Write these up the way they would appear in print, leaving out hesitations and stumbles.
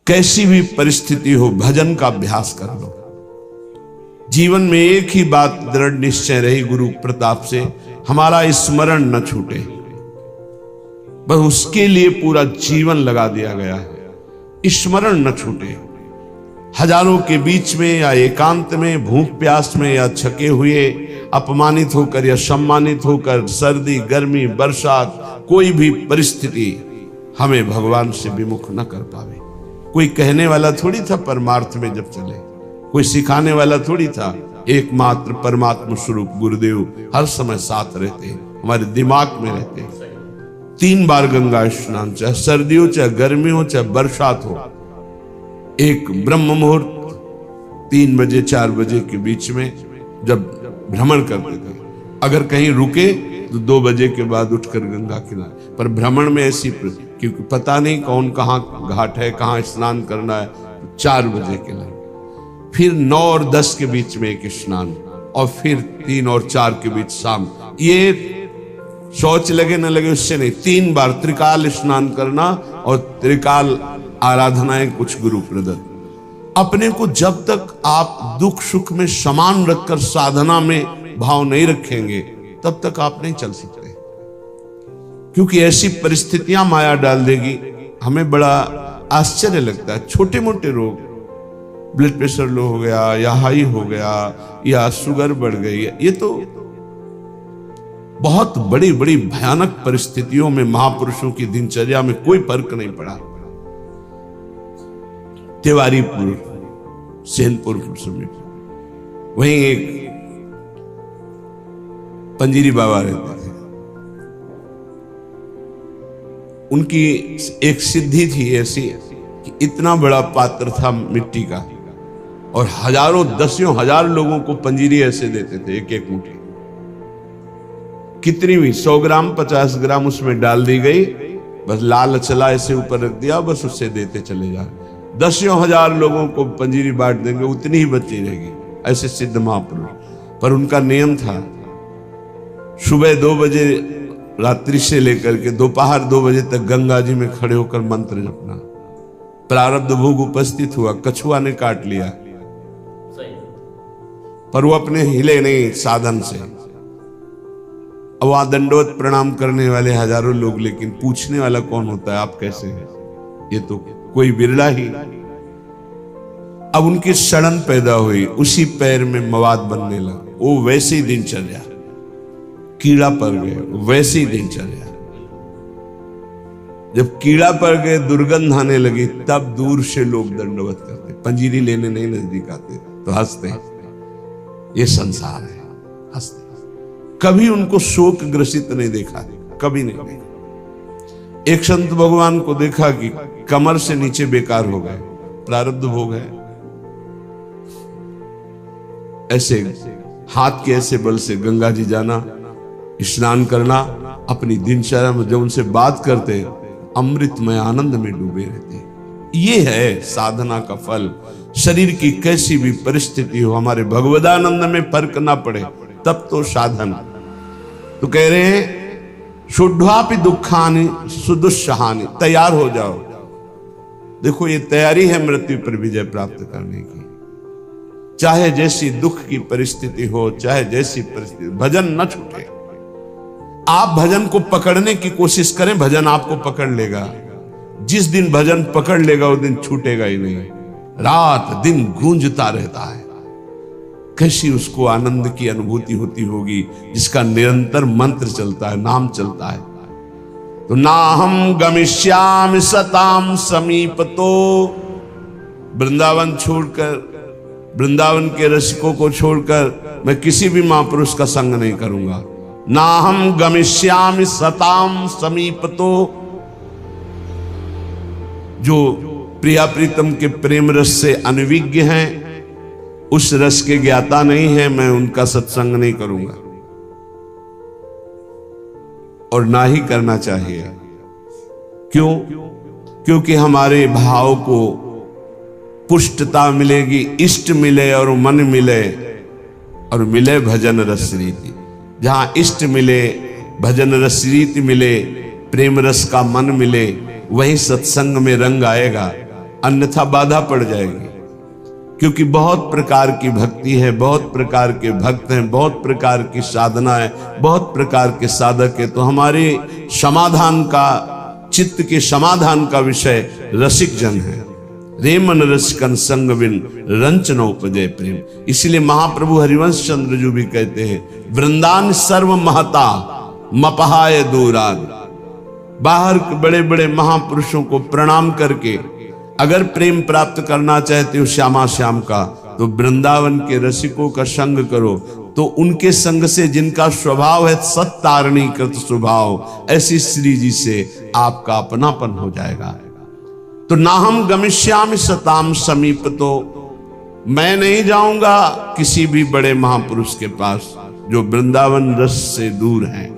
कैसी भी परिस्थिति हो भजन का अभ्यास कर लो। जीवन में एक ही बात दृढ़ निश्चय रही गुरु प्रताप से, हमारा स्मरण न छूटे, बस उसके लिए पूरा जीवन लगा दिया गया है। स्मरण न छूटे। हजारों के बीच में या एकांत में, भूख प्यास में या छके हुए, अपमानित होकर या सम्मानित होकर, सर्दी गर्मी बरसात, कोई भी परिस्थिति हमें भगवान से विमुख न कर पावे। कोई कहने वाला थोड़ी था परमार्थ में जब चले, कोई सिखाने वाला थोड़ी था। एकमात्र परमात्मा स्वरूप गुरुदेव हर समय साथ रहते, हमारे दिमाग में रहते। 3 बार गंगा स्नान, चाहे सर्दी हो चाहे गर्मी हो चाहे बरसात हो। एक ब्रह्म मुहूर्त 3 बजे 4 बजे के बीच में जब भ्रमण करते थे, अगर कहीं रुके तो 2 बजे के बाद उठकर गंगा किनारे। पर भ्रमण में ऐसी, क्योंकि पता नहीं कौन कहाँ घाट है, कहाँ स्नान करना है, 4 बजे के लिए। फिर 9 और 10 के बीच में एक स्नान, और फिर 3 और 4 के बीच शाम। ये शौच लगे न लगे उससे नहीं, 3 बार त्रिकाल स्नान करना और त्रिकाल आराधनाएं कुछ गुरु प्रदत्त। अपने को जब तक आप दुख सुख में समान रखकर साधना में भाव नहीं रखेंगे तब तक आप नहीं चल सकते, क्योंकि ऐसी परिस्थितियां माया डाल देगी। हमें बड़ा आश्चर्य लगता है, छोटे मोटे रोग, ब्लड प्रेशर लो हो गया या हाई हो गया या शुगर बढ़ गई, ये तो बहुत बड़ी बड़ी भयानक परिस्थितियों में महापुरुषों की दिनचर्या में कोई फर्क नहीं पड़ा। तिवारीपुर सेनपुर समीप वहीं एक पंजीरी बाबा रहते थे। उनकी एक सिद्धि थी ऐसी कि इतना बड़ा पात्र था मिट्टी का, और हजारों दसियों हजार लोगों को पंजीरी ऐसे देते थे, एक एक मुट्ठी। कितनी भी 100 ग्राम 50 ग्राम उसमें डाल दी गई, बस लाल चला ऐसे ऊपर रख दिया, बस उससे देते चले जा। दसियों हजार लोगों को पंजीरी बांट देंगे, उतनी ही बची रहेगी। ऐसे सिद्ध महापुरुष। पर उनका नियम था, सुबह 2 बजे रात्रि से लेकर के दोपहर 2 बजे तक गंगा जी में खड़े होकर मंत्र जपना। प्रारब्ध भोग उपस्थित हुआ, कछुआ ने काट लिया, पर वो अपने हिले नहीं साधन से। अब वहां दंडवत प्रणाम करने वाले हजारों लोग, लेकिन पूछने वाला कौन होता है, आप कैसे हैं? ये तो कोई बिरला ही। अब उनकी सड़न पैदा हुई, उसी पैर में मवाद बनने लगा। वो वैसी दिनचर्या, कीड़ा पड़ गए, वैसी ही दिनचर्या। जब कीड़ा पड़ गए, दुर्गंध आने लगी, तब दूर से लोग दंडवत करते, पंजीरी लेने नहीं नजदीक आते, तो हंसते। ये संसार है, हंसते। कभी उनको शोक ग्रसित नहीं देखा, कभी नहीं देखा। एक संत भगवान को देखा कि कमर से नीचे बेकार हो गए, प्रारब्ध भोग है। ऐसे हाथ के ऐसे बल से गंगा जी जाना, स्नान करना, अपनी दिनचर्या में जब उनसे बात करते अमृतमय आनंद में डूबे रहते। ये है साधना का फल। शरीर की कैसी भी परिस्थिति हो, हमारे भगवदानंद में फर्क ना पड़े, तब तो साधन। तो कह रहे हैं शुद्धापि दुखानि सुदुस्सहानि, तैयार हो जाओ। देखो ये तैयारी है मृत्यु पर विजय प्राप्त करने की। चाहे जैसी दुख की परिस्थिति हो, चाहे जैसी परिस्थिति, भजन न छूटे। आप भजन को पकड़ने की कोशिश करें, भजन आपको पकड़ लेगा। जिस दिन भजन पकड़ लेगा उस दिन छूटेगा ही नहीं, रात दिन गूंजता रहता है। कैसी उसको आनंद की अनुभूति होती होगी जिसका निरंतर मंत्र चलता है, नाम चलता है। तो ना हम गमिष्यामि सताम समीपतो, वृंदावन छोड़कर, वृंदावन के रसिकों को छोड़कर मैं किसी भी महापुरुष का संग नहीं करूंगा। ना हम गमिष्यामि सताम समीपतो, जो प्रिया प्रीतम के प्रेम रस से अनविज्ञ हैं, उस रस के ज्ञाता नहीं है, मैं उनका सत्संग नहीं करूंगा। और ना ही करना चाहिए। क्यों? क्योंकि हमारे भाव को पुष्टता मिलेगी, इष्ट मिले और मन मिले, और मिले भजन रस रीति। जहां इष्ट मिले, भजन रस रीति मिले, प्रेम रस का मन मिले, वही सत्संग में रंग आएगा। अन्यथा बाधा पड़ जाएगी। क्योंकि बहुत प्रकार की भक्ति है, बहुत प्रकार के भक्त हैं, बहुत प्रकार की साधना है, बहुत प्रकार के साधक है। तो हमारे समाधान का, चित्त के समाधान का विषय रसिक जन है। रे मन रसिकन संग बिन रंच न उपजय प्रेम। इसलिए महाप्रभु हरिवंश चंद्र जी भी कहते हैं, वृंदान सर्व महता मपहाय दूराद। बाहर के बड़े बड़े महापुरुषों को प्रणाम करके अगर प्रेम प्राप्त करना चाहते हो श्यामा श्याम का, तो वृंदावन के रसिकों का संग करो। तो उनके संग से, जिनका स्वभाव है सत्तारणी कृत स्वभाव, ऐसी श्री जी से आपका अपनापन हो जाएगा। तो ना हम गमिष्यामि सताम समीप, तो मैं नहीं जाऊंगा किसी भी बड़े महापुरुष के पास जो वृंदावन रस से दूर हैं।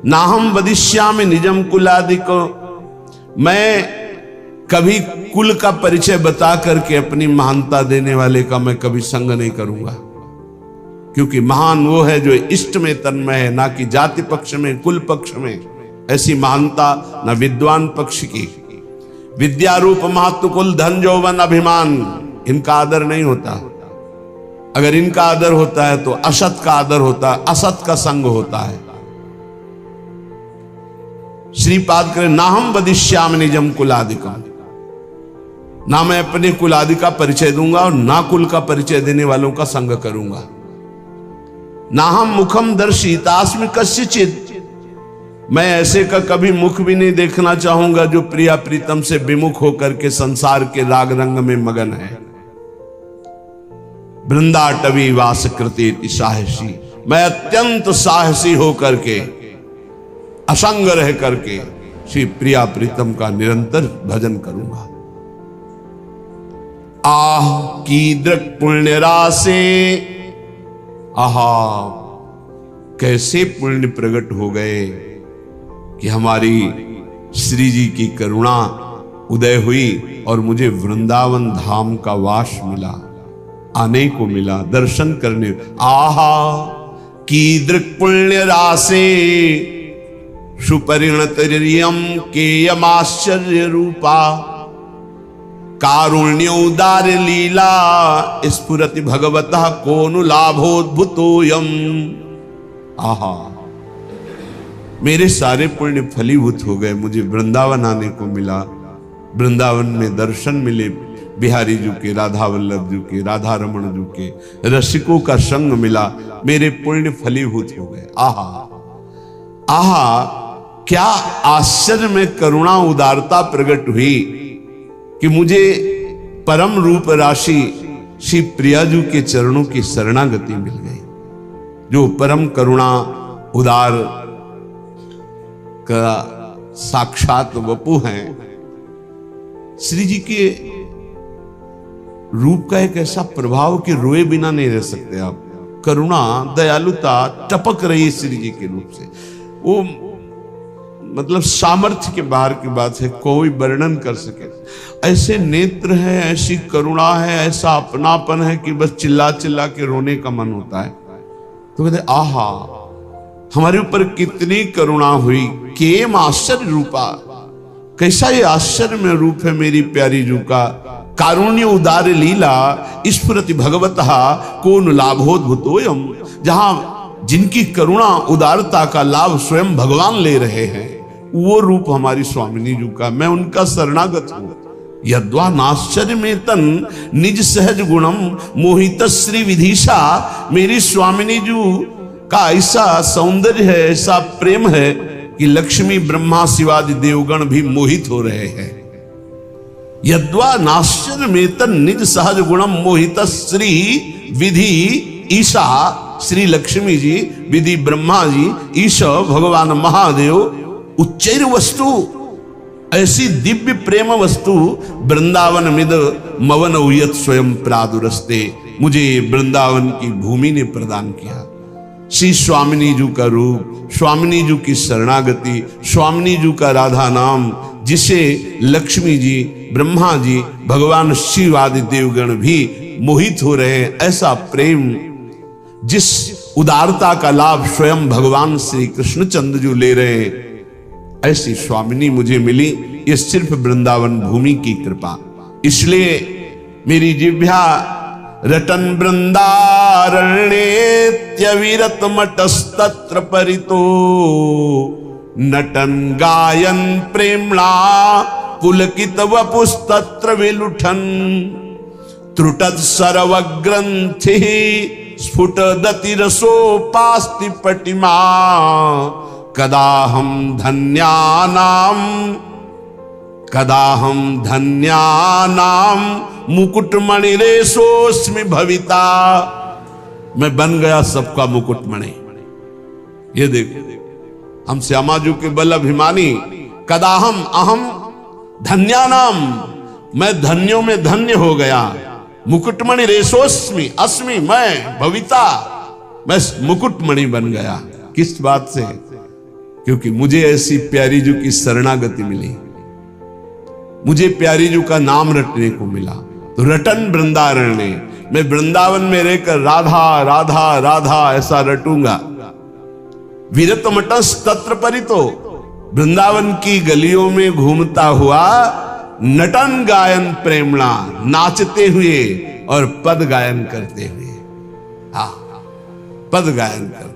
ना हम वदिष्यामि निजम कुलादिको, मैं कभी कुल का परिचय बता करके अपनी महानता देने वाले का मैं कभी संग नहीं करूंगा। क्योंकि महान वो है जो इष्ट में तन्मय है, ना कि जाति पक्ष में, कुल पक्ष में। ऐसी महानता न विद्वान पक्ष की। विद्या रूप महत्व कुल धन यौवन अभिमान, इनका आदर नहीं होता। अगर इनका आदर होता है तो असत का आदर होता है, असत का संग होता है। श्रीपाद करे, ना हम वदिष्यामि निजम कुलादिकम, ना मैं अपने कुलादि का परिचय दूंगा और ना कुल का परिचय देने वालों का संग करूंगा। ना हम मुखम दर्शितास्मि कस्यचित्, मैं ऐसे का कभी मुख भी नहीं देखना चाहूंगा जो प्रिया प्रीतम से विमुख होकर के संसार के राग रंग में मगन है। वृंदाटवी वास कृति साहसी, मैं अत्यंत साहसी होकर के, असंग रह करके श्री प्रिया प्रीतम का निरंतर भजन करूंगा। आह कीदृक् पुण्य राशे, आहा कैसे पुण्य प्रकट हो गए कि हमारी श्री जी की करुणा उदय हुई और मुझे वृंदावन धाम का वास मिला, आने को मिला, दर्शन करने। आहा कीदृक् पुण्य राशे सुपरिणतरियम केयमाश्चर्य रूपा, कारुण्योदार लीला स्फुरति भगवतः कोनु लाभोद्भुतोयम। आहा मेरे सारे पुण्य फलीभूत हो गए, मुझे वृंदावन आने को मिला। वृंदावन में दर्शन मिले बिहारी जी के, राधा वल्लभ जी के, राधा रमण जी के, रसिकों का संग मिला, मेरे पुण्य फलीभूत हो गए। आहा आहा क्या आश्चर्य में करुणा उदारता प्रकट हुई कि मुझे परम रूप राशि श्री प्रियाजू के चरणों की शरणागति मिल गई, जो परम करुणा उदार का साक्षात वपु हैं। श्री जी के रूप का एक ऐसा प्रभाव कि रोए बिना नहीं रह सकते आप। करुणा, दयालुता टपक रही श्री जी के रूप से। वो मतलब सामर्थ्य के बाहर की बात है, कोई वर्णन कर सके। ऐसे नेत्र है, ऐसी करुणा है, ऐसा अपनापन है कि बस चिल्ला चिल्ला के रोने का मन होता है। तो कहते आहा हमारे ऊपर कितनी करुणा हुई, केम आश्चर्य रूपा, कैसा ये आश्चर्य में रूप है मेरी प्यारी जू का। कारुण्य उदार लीला स्फुरति भगवतः कोन लाभोद्भुतोयम, जहां जिनकी करुणा उदारता का लाभ स्वयं भगवान ले रहे हैं, वो रूप हमारी स्वामिनी जी का। मैं उनका शरणागत हूं। यद्वा नाश्चर्य में तन निज सहज गुणम मोहित श्री विधिशा, मेरी स्वामिनी जी का ऐसा सौंदर्य है, ऐसा प्रेम है कि लक्ष्मी ब्रह्मा शिवादि देवगण भी मोहित हो रहे हैं। यद्वा नाश्चर्य में तन निज सहज गुणम मोहित श्री विधि ईशा, श्री लक्ष्मी जी, विधि ब्रह्मा जी, ईश भगवान महादेव, उच्चैर वस्तु, ऐसी दिव्य प्रेम वस्तु वृंदावन मिद मवन उयत स्वयं प्रादुरस्ते, मुझे वृंदावन की भूमि ने प्रदान किया। श्री स्वामिनी जी का रूप, स्वामिनी जी की शरणागति, स्वामिनी जी का राधा नाम, जिसे लक्ष्मी जी, ब्रह्मा जी, भगवान शिव आदि देवगण भी मोहित हो रहे हैं। ऐसा प्रेम, जिस उदारता का लाभ स्वयं भगवान श्री कृष्ण चंद्र जी ले रहे हैं, ऐसी स्वामिनी मुझे मिली। ये सिर्फ वृंदावन भूमि की कृपा। इसलिए मेरी जिह्वा रटन वृंदारण्येत्यविरत मटस्तत्र परितो नटन गायन प्रेम्णा पुलकित वपुस्तत्र विलुठन त्रुटत सरवग्रंथि स्फुटदति रसोपास्ति पटिमा कदाहम धन्यानाम मुकुटमणिरेशोस्मि भविता। मैं बन गया सबका मुकुटमणि। ये देखो हम श्यामाजू के बल अभिमानी। कदाहम अहम धन्यानाम, मैं धन्यों में धन्य हो गया। मुकुटमणि रेशोस्मि अस्मि, मैं भविता, मैं मुकुटमणि बन गया। किस बात से? क्योंकि मुझे ऐसी प्यारी जू की शरणागति मिली, मुझे प्यारी जू का नाम रटने को मिला। तो रटन वृंदारण्य, मैं वृंदावन में रहकर राधा राधा राधा ऐसा रटूंगा। विरत मटस तत्र परितो, वृंदावन की गलियों में घूमता हुआ नटन गायन प्रेमणा, नाचते हुए और पद गायन करते हुए। हाँ, पद गायन करते।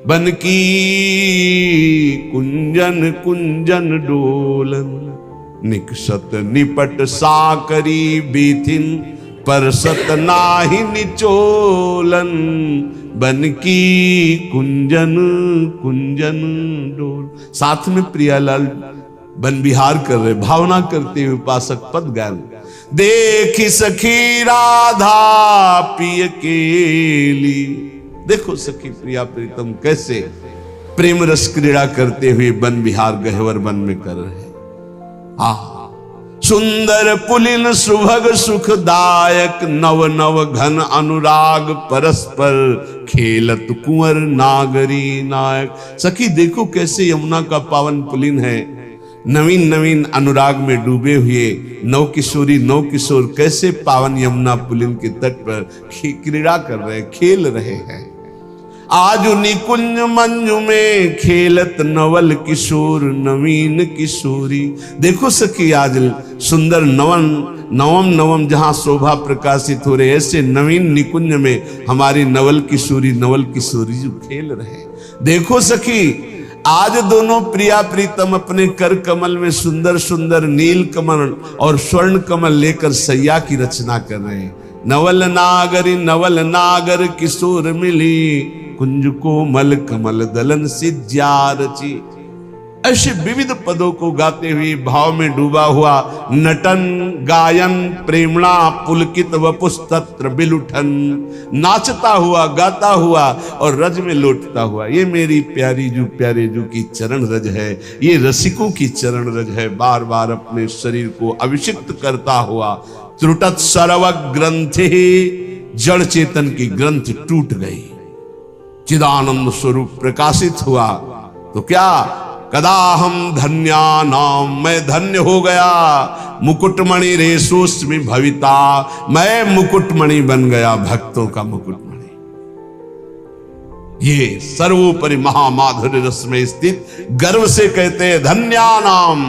बन की कुंजन कुंजन डोलन निकसत निपट साकरी बीथिन परसत नाही निचोलन। बन की कुंजन कुंजन डोल। साथ में प्रियालाल बन विहार कर रहे, भावना करते हुए उपासक पद गायन। देखी सखी राधा पिय केली, देखो सखी प्रिया प्रीतम कैसे प्रेम रस क्रीड़ा करते हुए वन विहार गहवर वन में कर रहे। सुंदर पुलिन सुभग सुखदायक नव नव घन अनुराग परस्पर खेलत कुंवर नागरी नायक। सखी देखो कैसे यमुना का पावन पुलिन है, नवीन नवीन अनुराग में डूबे हुए नव किशोरी नव किशोर कैसे पावन यमुना पुलिन के तट पर क्रीड़ा कर रहे, खेल रहे हैं। आज निकुंज मंजू में खेलत नवल किशोर नवीन किशोरी। देखो सखी आज सुंदर नवम जहां शोभा प्रकाशित हो रहे, ऐसे नवीन निकुंज में हमारी नवल किशोरी जो खेल रहे। देखो सखी आज दोनों प्रिया प्रीतम अपने कर कमल में सुंदर सुंदर नील कमल और स्वर्ण कमल लेकर सैया की रचना कर रहे हैं। नवल नागर किशोर मिली कुंज को मल कमल दलन सिज्या रची। ऐसे विविध पदों को गाते हुए भाव में डूबा हुआ नटन गायन प्रेमणा पुलकित वपुस्तत्र बिलुठन, नाचता हुआ गाता हुआ और रज में लौटता हुआ। ये मेरी प्यारे जू की चरण रज है, ये रसिकों की चरण रज है। बार बार अपने शरीर को अभिषिक्त करता हुआ त्रुटत सरव ग्रंथि, जड़ चेतन की ग्रंथ टूट गई, चिदानंद स्वरूप प्रकाशित हुआ। तो क्या कदाहम धन्यानाम, मैं धन्य हो गया। मुकुटमणि रेशोस्मि भविता, मैं मुकुटमणि बन गया, भक्तों का मुकुटमणि। ये सर्वोपरि महामाधुर्य रस में स्थित गर्व से कहते हैं धन्यानाम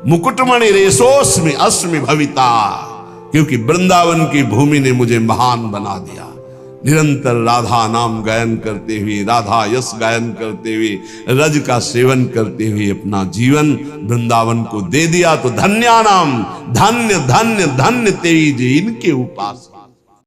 मुकुटमणि रेशोस्मि अस्मि भविता, क्योंकि वृंदावन की भूमि ने मुझे महान बना दिया। निरंतर राधा नाम गायन करते हुए, राधा यश गायन करते हुए, रज का सेवन करते हुए अपना जीवन वृंदावन को दे दिया। तो धन्यानाम, धन्य धन्य धन्य तेज इनके उपासक।